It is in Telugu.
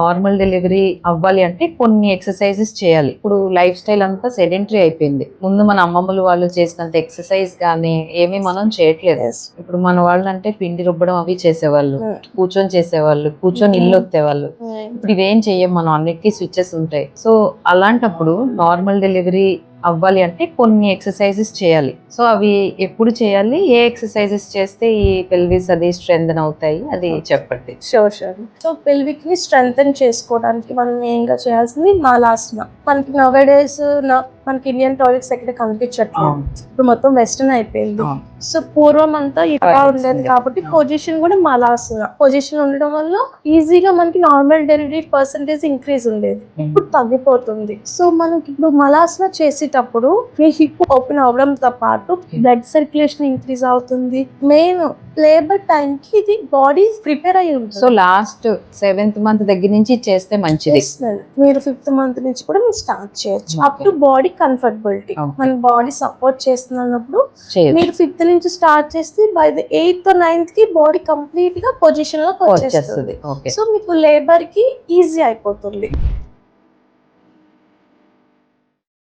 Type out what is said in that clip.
నార్మల్ డెలివరీ అవ్వాలి అంటే కొన్ని ఎక్సర్సైజెస్ చేయాలి. ఇప్పుడు లైఫ్ స్టైల్ అంతా సెడెంటరీ అయిపోయింది. ముందు మన అమ్మమ్మలు వాళ్ళు చేసినంత ఎక్సర్సైజ్ కానీ ఏమీ మనం చేయట్లేదు. ఇప్పుడు మన వాళ్ళు అంటే పిండి రుబ్బడం అవి చేసేవాళ్ళు, కూర్చొని ఇల్లు ఒత్తేవాళ్ళు. ఇప్పుడు ఇవేం చెయ్యం మనం, అన్నిటికీ స్విచ్చెస్ ఉంటాయి. సో అలాంటప్పుడు నార్మల్ డెలివరీ అవ్వాలి అంటే కొన్ని ఎక్సర్సైజెస్ చేయాలి. సో అవి ఎప్పుడు చేయాలి, ఏ ఎక్సర్సైజెస్ చేస్తే ఈ పెల్విస్ అది స్ట్రెంథెన్ అవుతాయి, అది చెప్పండి. షూర్. సో పెల్విక్ ని స్ట్రెంథెన్ చేసుకోవడానికి మనం మెయిన్ గా చేయాల్సింది మాలాసన. మనకి నవేడేస్ మనకి ఇండియన్ టాయిలెట్స్ ఎక్కడ కనిపించట్లేదు, ఇప్పుడు మొత్తం వెస్టర్న్ అయిపోయింది. సో పూర్వం అంతా ఇట్లా ఉండేది కాబట్టి పొజిషన్ కూడా మాలాసన పొజిషన్ ఉండడం వల్ల ఈజీగా మనకి నార్మల్ డెలివరీ పర్సెంటేజ్ ఇంక్రీజ్ ఉండేది, ఇప్పుడు తగ్గిపోతుంది. సో మనకి ఇప్పుడు మలాసన చేసేటప్పుడు మీ హిప్ ఓపెన్ అవడంతో పాటు బ్లడ్ సర్క్యులేషన్ ఇంక్రీజ్ అవుతుంది. మెయిన్ లేబర్ టైం కి ఇది బాడీ ప్రిపేర్ అయ్యి ఉంటుంది. సో లాస్ట్ 7th month దగ్గర నుంచి చేస్తే మంచిది. మీరు 5th month నుంచి కూడా మీరు స్టార్ట్ చేయొచ్చు. అప్ టు బాడీ కంఫర్టబిలిటీ, మన బాడీ సపోర్ట్ చేస్తున్నప్పుడు మీరు 5th నుంచి స్టార్ట్ చేస్తే by the 8th or 9th కి బాడీ కంప్లీట్ గా పొజిషన్ లోకి వచ్చేస్తుంది. సో మీకు లేబర్ కి ఈజీ అయిపోతుంది.